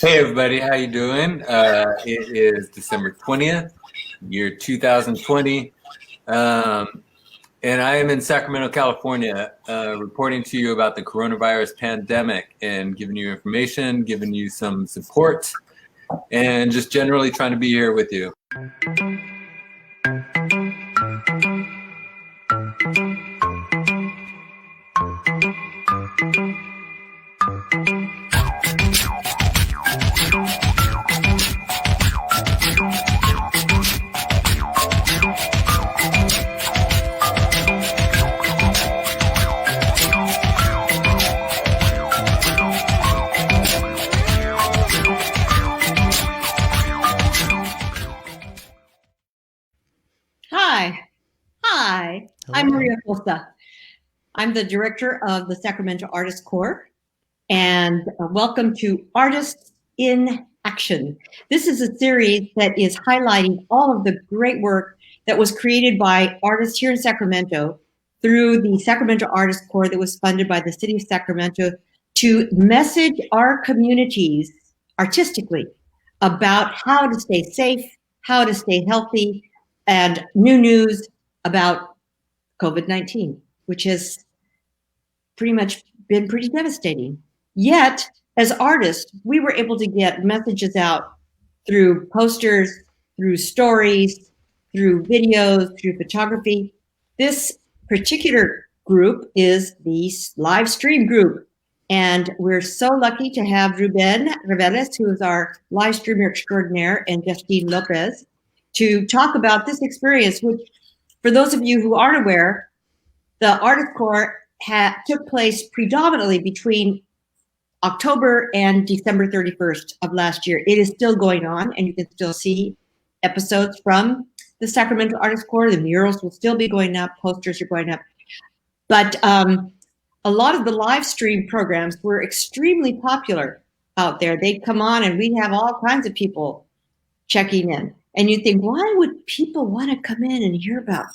Hey everybody, how you doing? It is December 20th, year 2020, and I am in Sacramento, California, reporting to you about the coronavirus pandemic and giving you information, giving you some support, and just generally trying to be here with you. Hi, I'm Marie Acosta. I'm the director of the Sacramento Artist Corps, and welcome to Artists in Action. This is a series that is highlighting all of the great work that was created by artists here in Sacramento through the Sacramento Artist Corps that was funded by the city of Sacramento to message our communities artistically about how to stay safe, how to stay healthy, and new news about COVID-19, which has pretty much been pretty devastating. Yet, as artists, we were able to get messages out through posters, through stories, through videos, through photography. This particular group is the live stream group. And we're so lucky to have Ruben Reveles, who is our live streamer extraordinaire, and Justine Lopez, to talk about this experience, which, for those of you who aren't aware, the Artist Corps took place predominantly between October and December 31st of last year. It is still going on, and you can still see episodes from the Sacramento Artist Corps. The murals will still be going up, posters are going up. But a lot of the live stream programs were extremely popular out there. They'd come on and we'd have all kinds of people checking in. And you think, why would people want to come in and hear about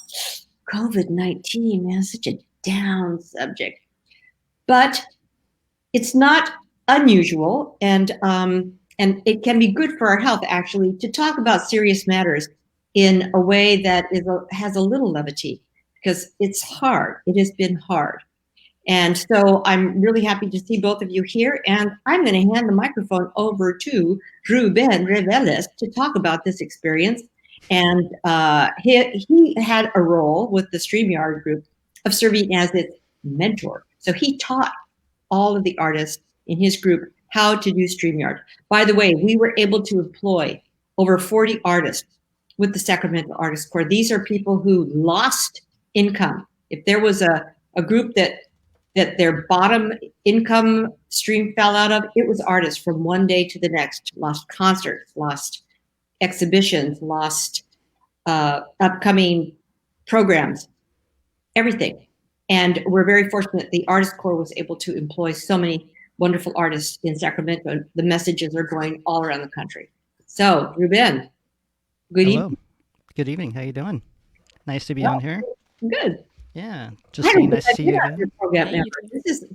COVID-19, man? Such a down subject. But it's not unusual, and it can be good for our health, actually, to talk about serious matters in a way that has a little levity, because it's hard. It has been hard. And so I'm really happy to see both of you here, and I'm going to hand the microphone over to Ruben Reveles to talk about this experience. And he had a role with the StreamYard group of serving as its mentor. So he taught all of the artists in his group how to do StreamYard. By the way, we were able to employ over 40 artists with the Sacramento Artist Corps. These are people who lost income. If there was a group that their bottom income stream fell out of, it was artists from one day to the next, lost concerts, lost exhibitions, lost upcoming programs, everything. And we're very fortunate the Artist Corps was able to employ so many wonderful artists in Sacramento. The messages are going all around the country. So, Ruben, good evening. Good evening. How you doing? Nice to be on here. Good. Yeah, just nice to see you again.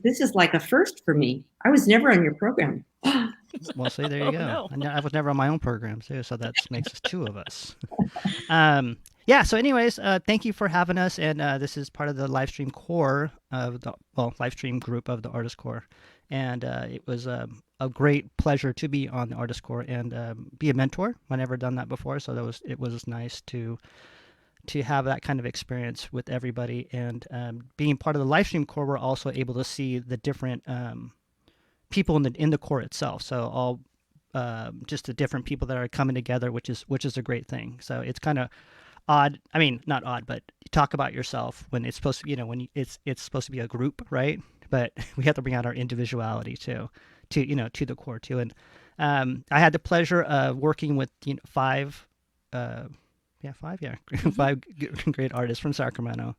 This is like a first for me. I was never on your program. Well, see, there you go. No. I was never on my own program too, so that makes us two of us. Yeah. So, anyways, thank you for having us, and this is part of the live stream core of the live stream group of the Artist Corps, and it was a great pleasure to be on the Artist Corps and be a mentor. I've never done that before, so it was nice to have that kind of experience with everybody. And being part of the live stream core, we're also able to see the different people in the core itself. So all just the different people that are coming together, which is a great thing. So it's kind of odd. I mean, not odd, but you talk about yourself when it's supposed to, when it's supposed to be a group, right? But we have to bring out our individuality too, to the core too. And I had the pleasure of working with five great artists from Sacramento.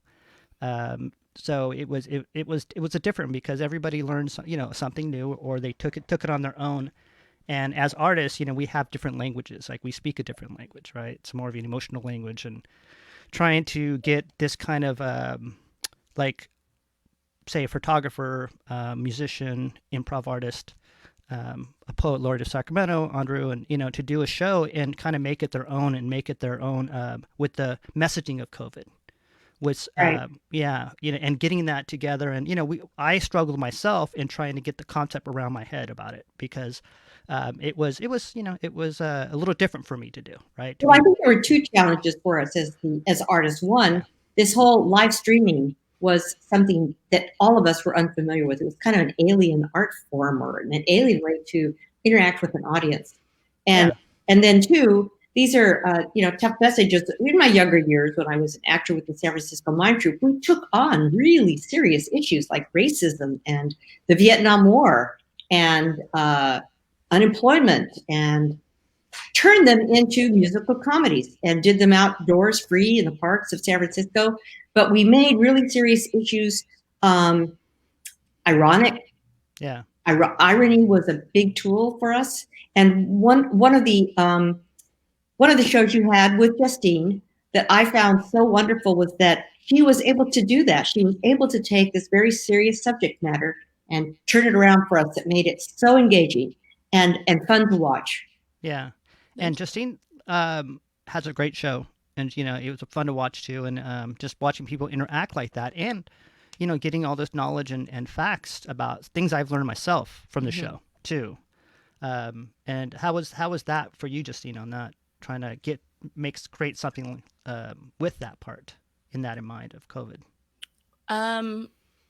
So it was a different, because everybody learned something new, or they took it on their own. And as artists, we have different languages. Like, we speak a different language, right? It's more of an emotional language, and trying to get this kind of like, say, a photographer, musician, improv artist, a poet laureate of Sacramento, Andrew, and to do a show and kind of make it their own with the messaging of COVID. Was Right. and getting that together, and I struggled myself in trying to get the concept around my head about it because it was a little different for me to do, right? Well, I think there were two challenges for us as artists. One, this whole live streaming was something that all of us were unfamiliar with. It was kind of an alien art form or an alien way to interact with an audience. And then two, these are tough messages. In my younger years, when I was an actor with the San Francisco Mime Troupe, we took on really serious issues like racism and the Vietnam War and unemployment, and turned them into musical comedies and did them outdoors free in the parks of San Francisco. But we made really serious issues ironic. Yeah. Irony was a big tool for us. And one of the shows you had with Justine that I found so wonderful was that she was able to do that. She was able to take this very serious subject matter and turn it around for us. That made it so engaging and fun to watch. Yeah. And Justine has a great show, and it was fun to watch too, and just watching people interact like that, and getting all this knowledge and facts about things I've learned myself from the show too. And how was that for you, Justine, on that, trying to create something with that part in mind of COVID?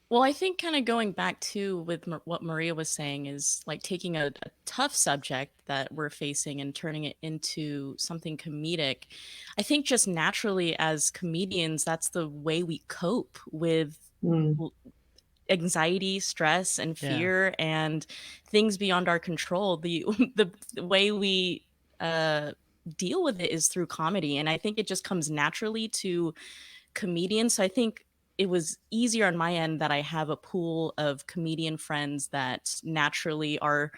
Well, I think kind of going back to with what Maria was saying is like taking a tough subject that we're facing and turning it into something comedic. I think just naturally as comedians, that's the way we cope with anxiety, stress, and fear, and things beyond our control. The way we deal with it is through comedy, and I think it just comes naturally to comedians. So I think it was easier on my end that I have a pool of comedian friends that naturally are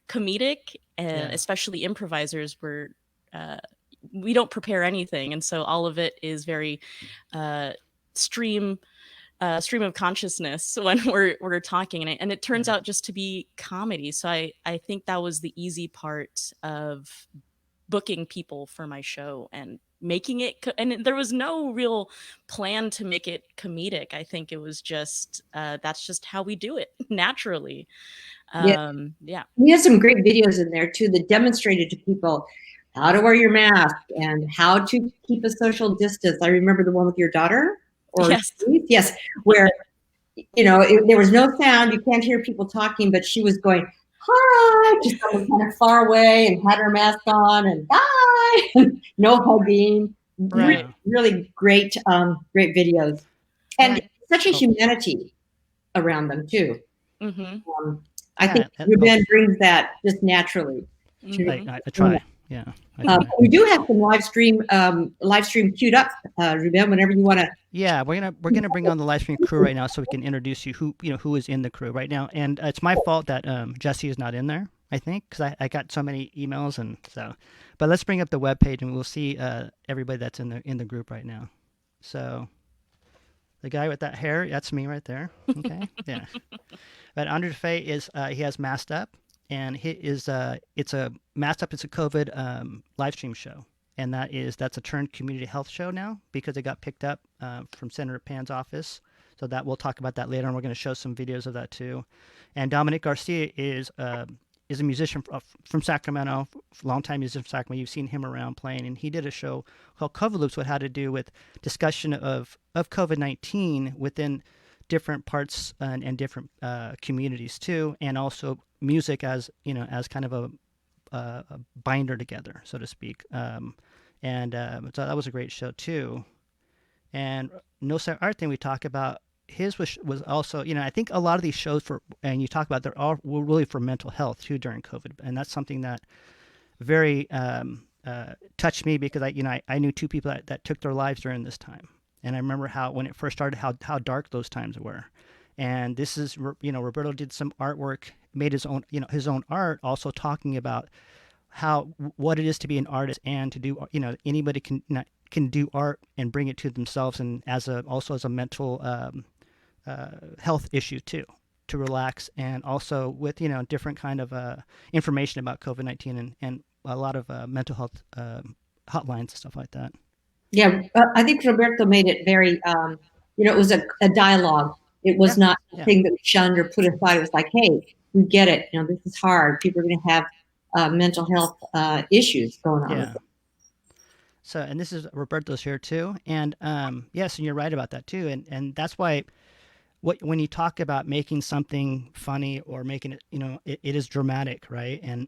comedic, and especially improvisers, where we don't prepare anything, and so all of it is very stream of consciousness when we're talking, and it turns out just to be comedy. So I think that was the easy part of booking people for my show and making it, and there was no real plan to make it comedic. I think it was just that's just how we do it naturally. We had some great videos in there too that demonstrated to people how to wear your mask and how to keep a social distance. I remember the one with your daughter, yes, where there was no sound, you can't hear people talking, but she was going hi, just kind of far away, and had her mask on, and bye, no hugging. Right. Really great videos, and such a humanity around them too. I think Ruben brings that just naturally. I try. Yeah. We do have some live stream queued up, Ruben. Whenever you want to. Yeah, we're gonna bring on the live stream crew right now, so we can introduce you who is in the crew right now. And it's my fault that Jesse is not in there, I think, because I got so many emails, and so. But let's bring up the webpage, and we'll see everybody that's in the group right now. So, the guy with that hair, that's me right there. Okay, yeah. But Andre Fay is he has Masked Up, and it's a Masked Up. It's a COVID live stream show. And that's a turned community health show now, because it got picked up from Senator Pan's office. So that we'll talk about that later, and we're going to show some videos of that too. And Dominic Garcia is a musician from Sacramento, longtime musician from Sacramento. You've seen him around playing, and he did a show called Cover Loops, what had to do with discussion of COVID-19 within different parts and different communities too, and also music as kind of a binder together, so to speak. So that was a great show too. And No Set Art thing we talk about, his was also, I think a lot of these shows and you talk about, they're all really for mental health too during COVID. And that's something that very touched me, because I knew two people that took their lives during this time. And I remember when it first started, how dark those times were. And this is, Roberto did some artwork, made his own art, also talking about what it is to be an artist and to do, anybody can do art and bring it to themselves, and also as a mental health issue too, to relax, and also with different kind of information about COVID-19 and a lot of mental health hotlines and stuff like that. Yeah, I think Roberto made it very, it was a dialogue. It was not a thing that we shunned or put aside. It was like, hey, we get it. This is hard. People are going to have mental health issues going on. Yeah. So, and this is Roberto's here too. And yes, and you're right about that too. And that's why when you talk about making something funny or making it, it is dramatic, right? And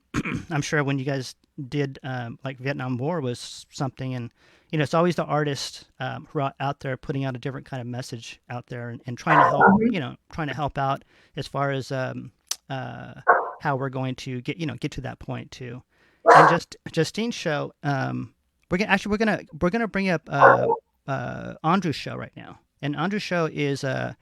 I'm sure when you guys did like Vietnam War was something, and it's always the artists who are out there putting out a different kind of message out there and trying to help, trying to help out as far as how we're going to get to that point too. And Justine's show, we're gonna bring up Andrew's show right now, and Andrew's show is a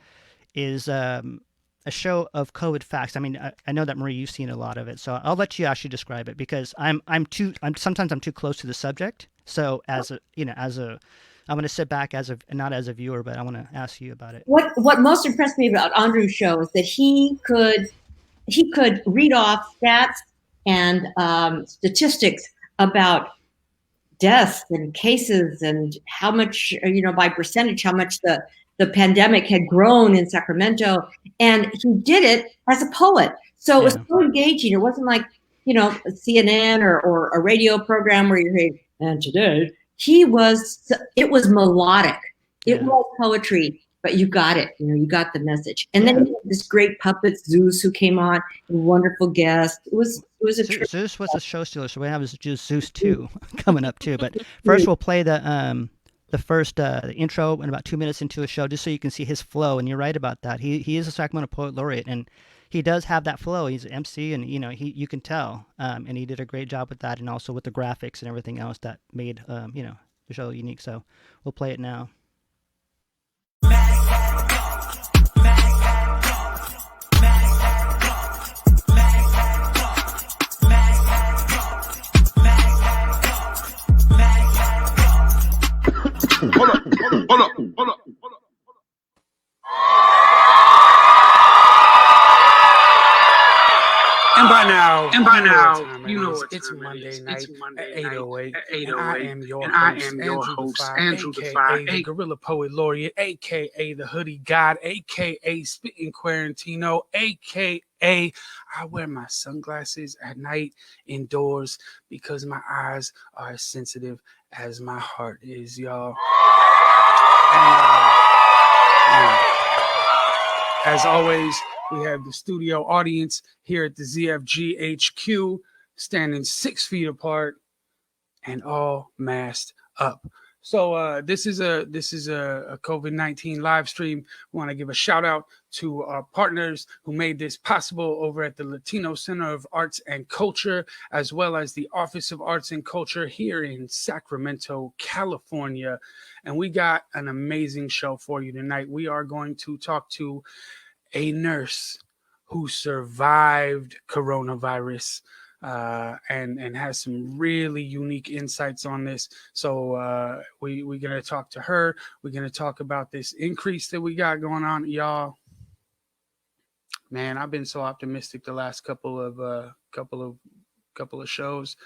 show of COVID facts. I mean, I know that Marie, you've seen a lot of it, so I'll let you actually describe it because sometimes I'm too close to the subject. So I'm going to sit back not as a viewer, but I want to ask you about it. What most impressed me about Andrew's show is that he could read off stats and statistics about deaths and cases and how much, by percentage, how much the pandemic had grown in Sacramento. And he did it as a poet. So it was so engaging. It wasn't like, CNN or a radio program where you're hearing, and today, it was melodic. It was poetry, but you got it. You got the message. And then he had this great puppet, Zeus, who came on, a wonderful guest. It was a trip. Zeus was a show stealer, so we have Zeus 2 coming up too. But first we'll play the first the intro and about 2 minutes into a show, just so you can see his flow. And you're right about that. He is a Sacramento Poet Laureate, and he does have that flow. He's an MC, and you can tell. And he did a great job with that, and also with the graphics and everything else that made the show unique. So we'll play it now. Hold up. And by now, you know it's Monday night at 8:08. And I am your host, Andrew Defy, the Gorilla Poet Laureate, aka the Hoodie God, aka Spitting Quarantino, aka I wear my sunglasses at night indoors because my eyes are as sensitive as my heart is, y'all. And as always, we have the studio audience here at the ZFG HQ standing 6 feet apart and all masked up. So this is a COVID-19 live stream. We want to give a shout out to our partners who made this possible over at the Latino Center of Arts and Culture, as well as the Office of Arts and Culture here in Sacramento, California. And we got an amazing show for you tonight. We are going to talk to a nurse who survived coronavirus and has some really unique insights on this. So we're going to talk to her. We're going to talk about this increase that we got going on, y'all. Man, I've been so optimistic the last couple of shows.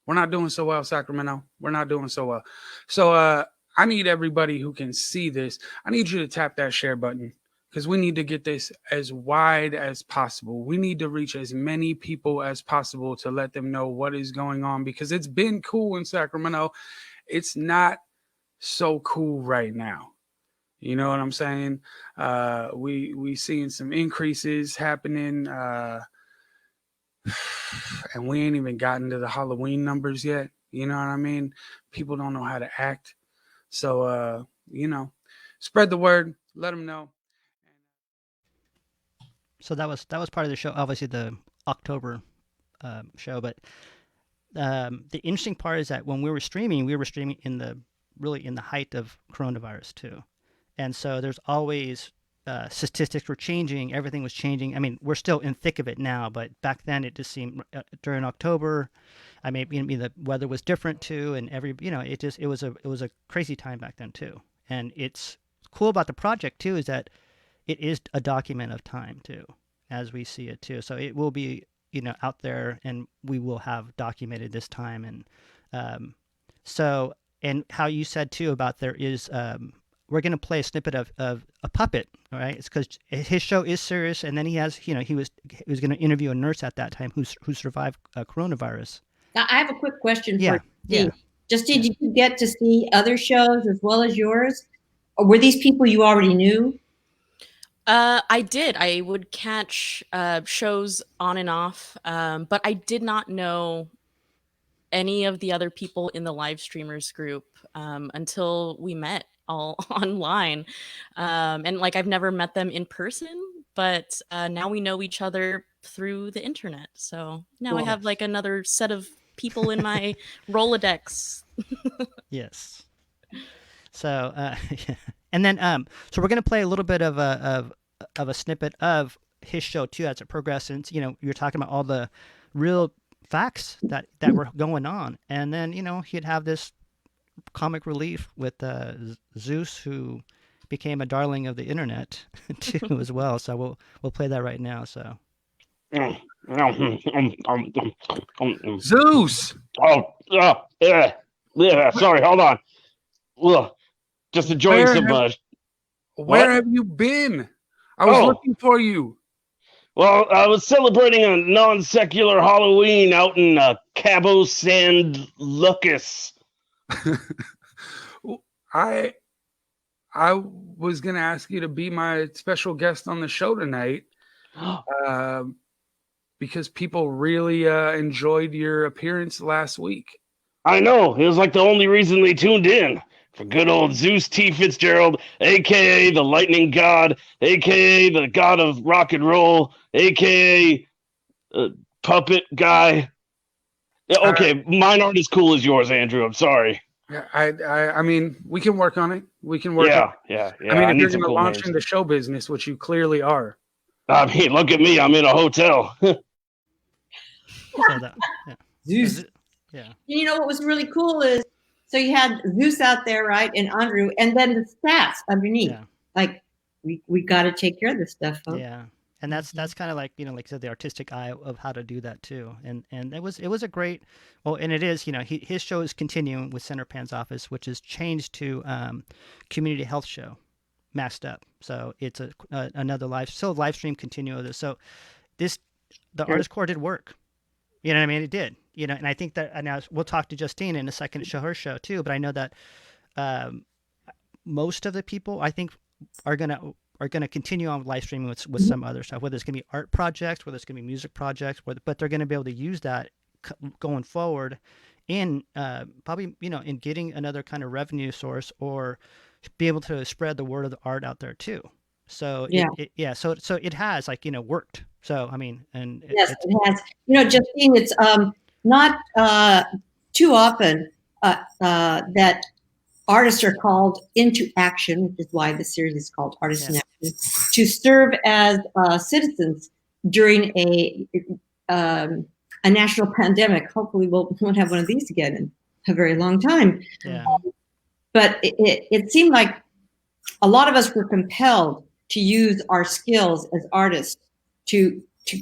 We're not doing so well, Sacramento. We're not doing so well. So I need everybody who can see this. I need you to tap that share button because we need to get this as wide as possible. We need to reach as many people as possible to let them know what is going on, because it's been cool in Sacramento. It's not so cool right now. You know what I'm saying? We seeing some increases happening, and we ain't even gotten to the Halloween numbers yet. You know what I mean? People don't know how to act. So, spread the word, let them know. So that was part of the show, obviously the October show. But the interesting part is that when we were streaming in the height of coronavirus too. And so there's always statistics were changing. Everything was changing. I mean, we're still in thick of it now, but back then it just seemed during October, I mean, the weather was different too. And it was a crazy time back then too. And it's cool about the project too is that it is a document of time too, as we see it too. So it will be, out there, and we will have documented this time. And and how you said too about there is, we're going to play a snippet of a puppet, all right? It's because his show is serious, and then he has, he was going to interview a nurse at that time who survived coronavirus. Now, I have a quick question Yeah, for you. Justine, did you get to see other shows as well as yours? Or were these people you already knew? I did. I would catch shows on and off, but I did not know any of the other people in the live streamers group until we met all online. And like, I've never met them in person, but now we know each other through the internet. So now I have like another set of people in my Rolodex. Yes. So, and then, so we're going to play a little bit of a snippet of his show too as it progresses. You're talking about all the real facts that were going on, and then he'd have this comic relief with Zeus, who became a darling of the internet too as well. So we'll play that right now. So Zeus. Yeah. Sorry, hold on. Well, just enjoying some. Where have you been? I was looking for you. Well, I was celebrating a non-secular Halloween out in Cabo San Lucas. I was gonna ask you to be my special guest on the show tonight, because people really enjoyed your appearance last week. I know. It was like the only reason they tuned in. For good old Zeus T. Fitzgerald, a.k.a. the Lightning God, a.k.a. the God of Rock and Roll, a.k.a. Puppet Guy. Yeah, okay, mine aren't as cool as yours, Andrew. I'm sorry. I mean, we can work on it. We can work. Yeah. I mean, if you're going to launch into show business, which you clearly are. I mean, look at me. I'm in a hotel. Zeus. Yeah. What was really cool is, so you had Zeus out there, right, and Andrew, and then the stats underneath. Yeah. Like, we got to take care of this stuff, folks. Yeah, and that's kind of like like I said, the artistic eye of how to do that too. And it was a great, and it is his show is continuing with Senator Pan's office, which is changed to community health show, Masked Up. So it's another live stream continue of this. So the Artist Corps did work. You know what I mean? It did. And I think that, and we'll talk to Justine in a second to show her show too. But I know that most of the people, I think, are gonna continue on live streaming with some other stuff. Whether it's gonna be art projects, whether it's gonna be music projects, but they're gonna be able to use that going forward in probably in getting another kind of revenue source, or be able to spread the word of the art out there too. So so it has worked. So I mean, and yes, it has. Justine, it's not too often that artists are called into action, which is why the series is called Artists in Action, to serve as citizens during a national pandemic. Hopefully, we won't have one of these again in a very long time. Yeah. But it seemed like a lot of us were compelled to use our skills as artists to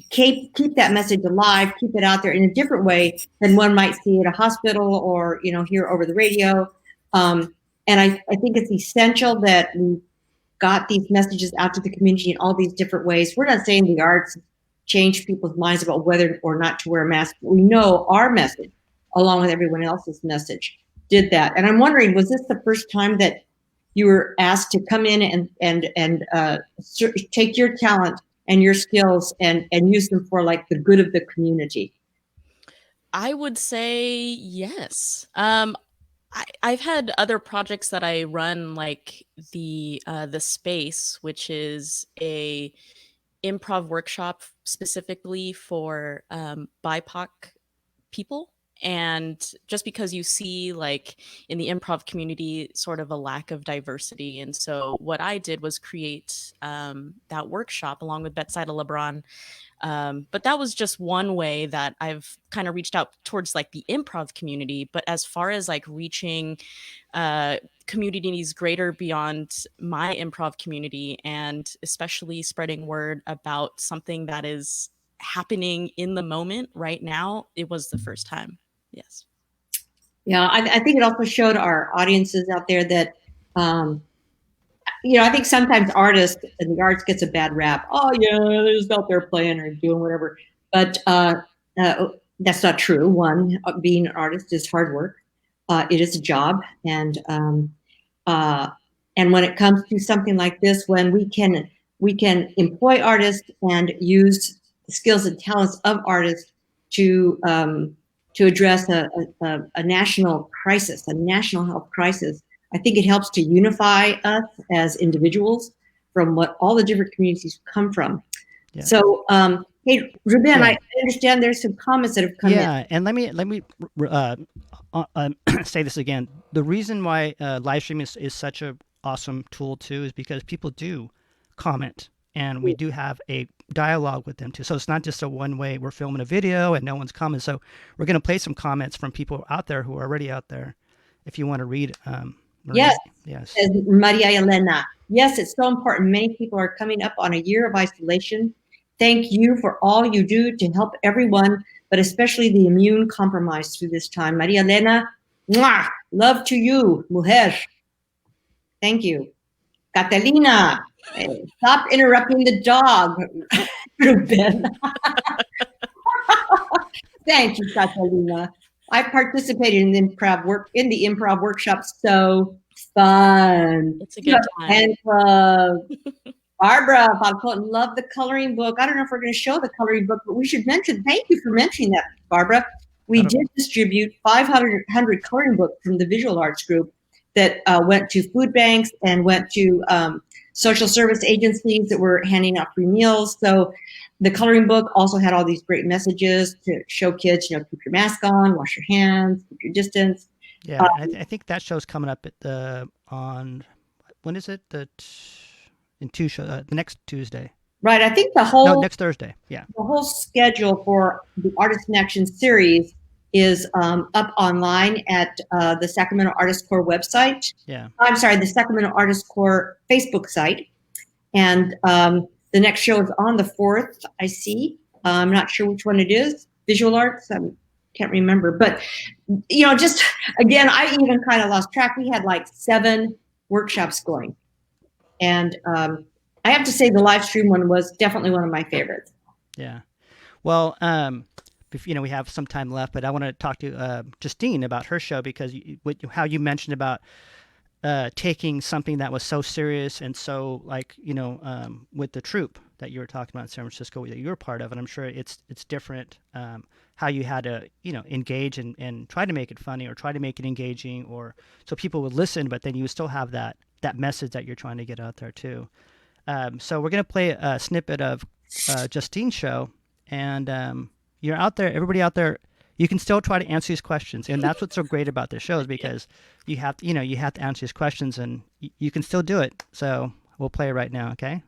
keep that message alive, keep it out there in a different way than one might see at a hospital or hear over the radio. And I think it's essential that we got these messages out to the community in all these different ways. We're not saying the arts change people's minds about whether or not to wear a mask. But we know our message, along with everyone else's message, did that. And I'm wondering, was this the first time that you were asked to come in and take your talent and your skills and use them for like the good of the community? I would say yes. I've had other projects that I run, like the Space, which is a improv workshop specifically for BIPOC people And just because you see like in the improv community sort of a lack of diversity. And so what I did was create that workshop along with Betsaida LeBron. But that was just one way that I've kind of reached out towards like the improv community. But as far as like reaching communities greater beyond my improv community, and especially spreading word about something that is happening in the moment right now, it was the first time. Yes. Yeah, I think it also showed our audiences out there that, I think sometimes artists and the arts gets a bad rap. Oh, yeah, they're just out there playing or doing whatever. But that's not true. One, being an artist is hard work. It is a job, and when it comes to something like this, when we can employ artists and use the skills and talents of artists to address a national crisis, a national health crisis, I think it helps to unify us as individuals from what all the different communities come from. Yeah. So, hey, Ruben, yeah. I understand there's some comments that have come in. Yeah, and let me say this again. The reason why live streaming is such an awesome tool too is because people do comment, and we do have a dialogue with them too. So it's not just a one-way, we're filming a video and no one's commenting. So we're going to play some comments from people out there who are already out there. If you want to read. Yes. Says Maria Elena. Yes, it's so important. Many people are coming up on a year of isolation. Thank you for all you do to help everyone, but especially the immune compromised through this time. Maria Elena, mwah, love to you, mujer. Thank you. Catalina, hey, stop interrupting the dog, Ruben. Thank you, Catalina. I participated in the improv workshop. So fun. It's a good time. Barbara Falcone, love the coloring book. I don't know if we're going to show the coloring book, but we should mention. Thank you for mentioning that, Barbara. We did distribute 500 coloring books from the Visual Arts Group that went to food banks and went to social service agencies that were handing out free meals. So the coloring book also had all these great messages to show kids, keep your mask on, wash your hands, keep your distance. Yeah, I think that show's coming up at when is it? The next Tuesday. Right, I think next Thursday. Yeah, the whole schedule for the Artist in Action series is up online at the Sacramento Artist Corps website. Yeah, I'm sorry, the Sacramento Artist Corps Facebook site, and the next show is on the 4th, I see. I'm not sure which one it is. Visual Arts, I can't remember. But, just, again, I even kind of lost track. We had like 7 workshops going. And I have to say the live stream one was definitely one of my favorites. Yeah. Well, we have some time left, but I want to talk to Justine about her show because how you mentioned about taking something that was so serious and so with the troupe that you were talking about in San Francisco that you were part of, and I'm sure it's different how you had to engage and try to make it funny or try to make it engaging or so people would listen, but then you would still have that message that you're trying to get out there too. So we're gonna play a snippet of Justine's show, and you're out there, everybody out there. You can still try to answer these questions, and that's what's so great about this show is because you have to answer these questions, and you can still do it. So we'll play it right now, okay?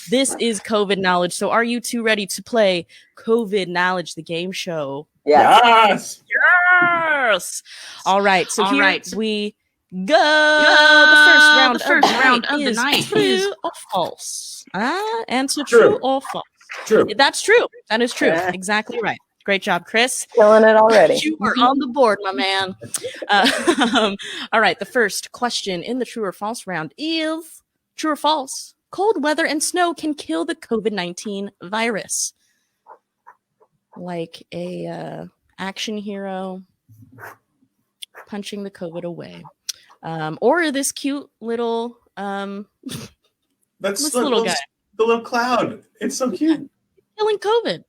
This is COVID Knowledge. So are you two ready to play COVID Knowledge, the game show? Yes. Yes. All right. So here we go. The first round of the night is true or false. Answer true or false. True. That's true. That is true. Exactly right. Great job, Chris. Killing it already. You are on the board, my man. All right. The first question in the true or false round is true or false. Cold weather and snow can kill the COVID-19 virus. Like a action hero punching the COVID away. Or this cute little that's little guy. The little cloud. It's so cute. Killing COVID.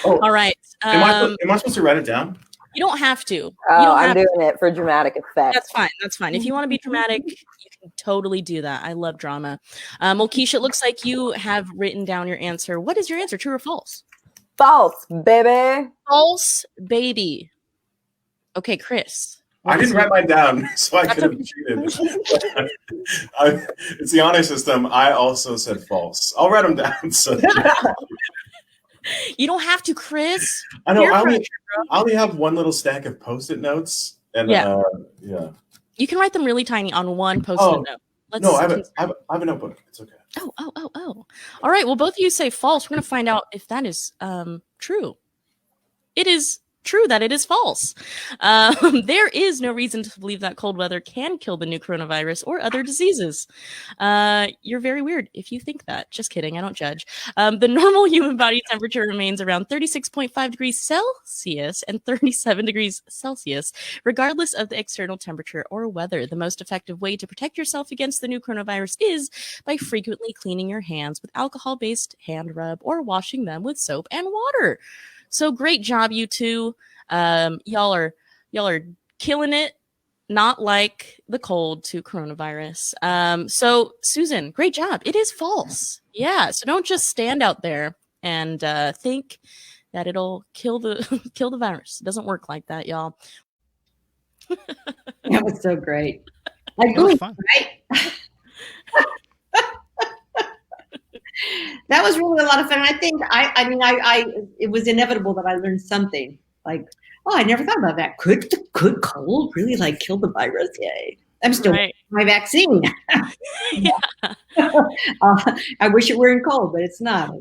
Oh, all right. Am I supposed to write it down? You don't have to. I'm doing it for dramatic effect. That's fine. That's fine. If you want to be dramatic, you can totally do that. I love drama. Well, Keisha, it looks like you have written down your answer. What is your answer? True or false? False, baby. False, baby. Okay, Chris. I didn't write mine down, so I could have cheated. It's the honor system. I also said false. I'll write them down. So You don't have to, Chris. I know. Peer I pressure, only have one little stack of Post-it notes, and Yeah. yeah. You can write them really tiny on one Post-it Oh, note. No, I have a notebook. It's okay. Oh. All right. Well, both of you say false. We're going to find out if that is true. It is true that it is false. There is no reason to believe that cold weather can kill the new coronavirus or other diseases. You're very weird if you think that. Just kidding. I don't judge. The normal human body temperature remains around 36.5 degrees Celsius and 37 degrees Celsius, regardless of the external temperature or weather. The most effective way to protect yourself against the new coronavirus is by frequently cleaning your hands with alcohol-based hand rub or washing them with soap and water. So great job, you two. Y'all are killing it. Not like the cold to coronavirus. So Susan, great job. It is false. Yeah. So don't just stand out there and think that it'll kill the virus. It doesn't work like that, y'all. That was so great. It was fun. Right? That was really a lot of fun. I think it was inevitable that I learned something. Like, oh, I never thought about that. Could cold really like kill the virus? Yay! I'm still Right. my vaccine. Yeah. I wish it were in cold, but it's not.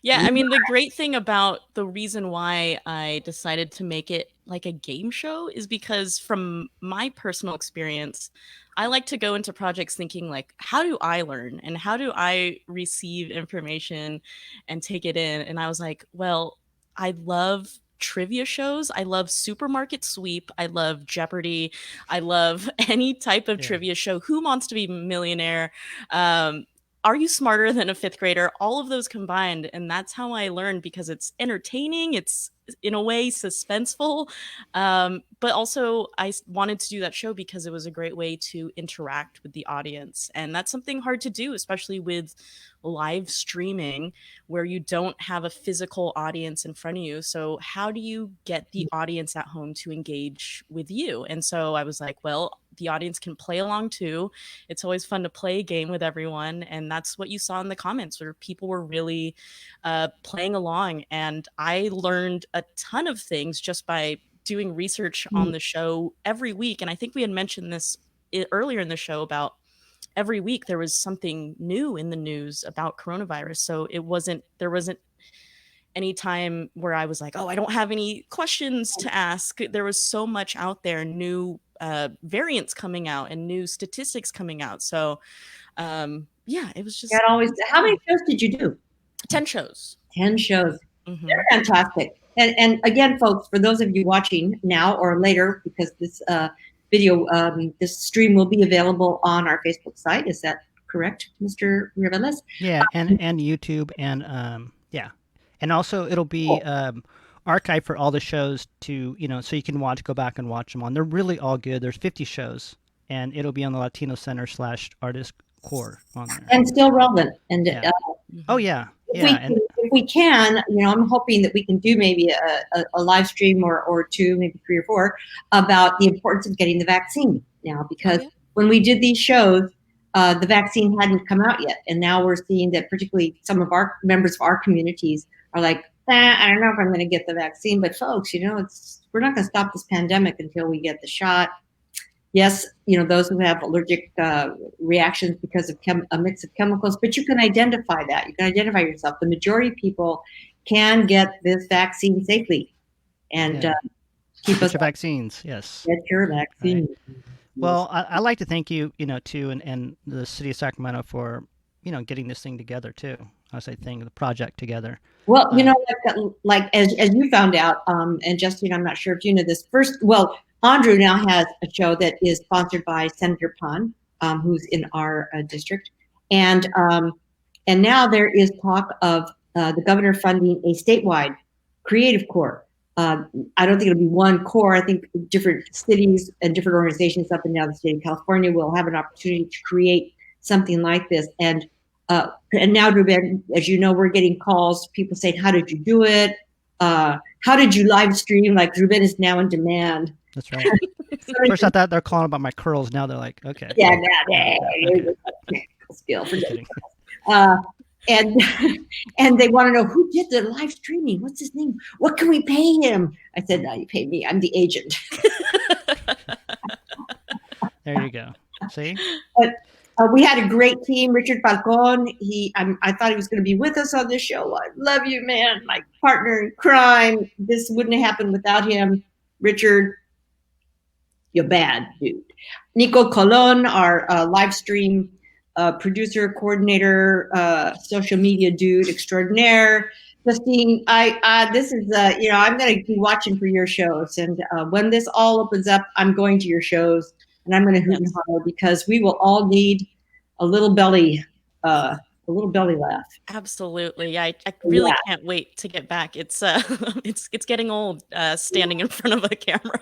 Yeah, I mean, the great thing about the reason why I decided to make it like a game show is because from my personal experience, I like to go into projects thinking like, how do I learn and how do I receive information and take it in? And I was like, well, I love trivia shows. I love Supermarket Sweep. I love Jeopardy. I love any type of trivia show. Who Wants to Be a Millionaire? Are You Smarter Than a Fifth Grader? All of those combined. And that's how I learned because it's entertaining. It's in a way suspenseful. But also I wanted to do that show because it was a great way to interact with the audience. And that's something hard to do, especially with live streaming where you don't have a physical audience in front of you. So how do you get the audience at home to engage with you? And so I was like, well, the audience can play along too. It's always fun to play a game with everyone. And that's what you saw in the comments where people were really playing along. And I learned a ton of things just by doing research on the show every week. And I think we had mentioned this earlier in the show about every week there was something new in the news about coronavirus. So there wasn't any time where I was like, oh, I don't have any questions to ask. There was so much out there, new variants coming out and new statistics coming out. So yeah, it was just How many shows did you do? 10 shows. 10 shows. They're fantastic. And again, folks, for those of you watching now or later, because this video, this stream will be available on our Facebook site. Is that correct, Mr. Reveles? Yeah, and YouTube and yeah. And also it'll be archived for all the shows to, so you can go back and watch them on. They're really all good. There's 50 shows and it'll be on the Latino Center /Artist Corps on there. And still relevant. And yeah. Oh yeah. If we can, I'm hoping that we can do maybe a live stream or two, maybe 3 or 4 about the importance of getting the vaccine now, because when we did these shows, the vaccine hadn't come out yet. And now we're seeing that particularly some of our members of our communities are like, I don't know if I'm going to get the vaccine, but folks, we're not going to stop this pandemic until we get the shot. Yes, those who have allergic reactions because of a mix of chemicals, but you can identify that. You can identify yourself. The majority of people can get this vaccine safely and keep us. Get your vaccines, yes. Get your vaccine. Right. Well, I'd like to thank you, too, and the city of Sacramento for, getting this thing together, too. I say the project together. Well, like as you found out, and Justine, I'm not sure if you know this. Andrew now has a show that is sponsored by Senator Pond, who's in our district, and now there is talk of the governor funding a statewide creative corps. I don't think it'll be one corps. I think different cities and different organizations up and down the state of California will have an opportunity to create something like this. And And now, Ruben, as you know, we're getting calls, people saying, how did you do it? How did you live stream? Like, Ruben is now in demand. That's right. First I thought they're calling about my curls. Now they're like, okay. Yeah, Okay. skill for Just kidding. and and they want to know who did the live streaming. What's his name? What can we pay him? I said, no, you pay me. I'm the agent. There you go. See? But we had a great team. Richard Falcon. I thought he was going to be with us on this show. I love you, man. My partner in crime. This wouldn't have happened without him. Richard, you're bad, dude. Nico Colon, our live stream producer, coordinator, social media dude extraordinaire. Justine, this is, I'm going to be watching for your shows. And when this all opens up, I'm going to your shows and I'm going to hoot and holler because we will all need a little belly laugh. Absolutely. Yeah, I really can't wait to get back. It's it's getting old standing in front of a camera.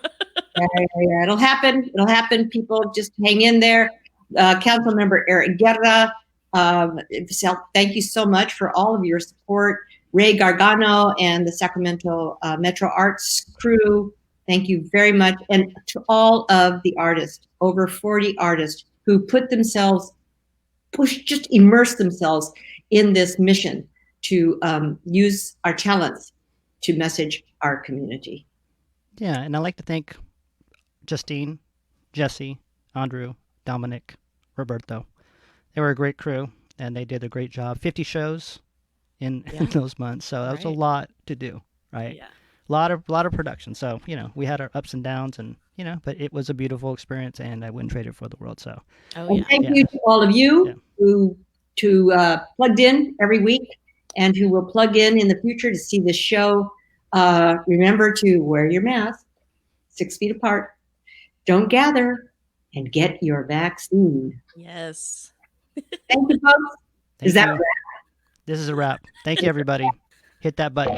Yeah. It'll happen. People just hang in there. Council member Eric Guerra, thank you so much for all of your support. Ray Gargano and the Sacramento Metro Arts crew, thank you very much. And to all of the artists, over 40 artists who just immerse themselves in this mission to use our talents to message our community. Yeah, and I'd like to thank Justine, Jesse, Andrew, Dominic, Roberto. They were a great crew, and they did a great job. 50 shows in those months, so that was a lot to do, right? Yeah. A lot of production. So, we had our ups and downs, and, but it was a beautiful experience, and I wouldn't trade it for the world, so. Thank you to all of you who plugged in every week and who will plug in the future to see this show. Remember to wear your mask, 6 feet apart. Don't gather, and get your vaccine. Yes. Thank you, folks. Is that a wrap? This is a wrap. Thank you, everybody. Hit that button.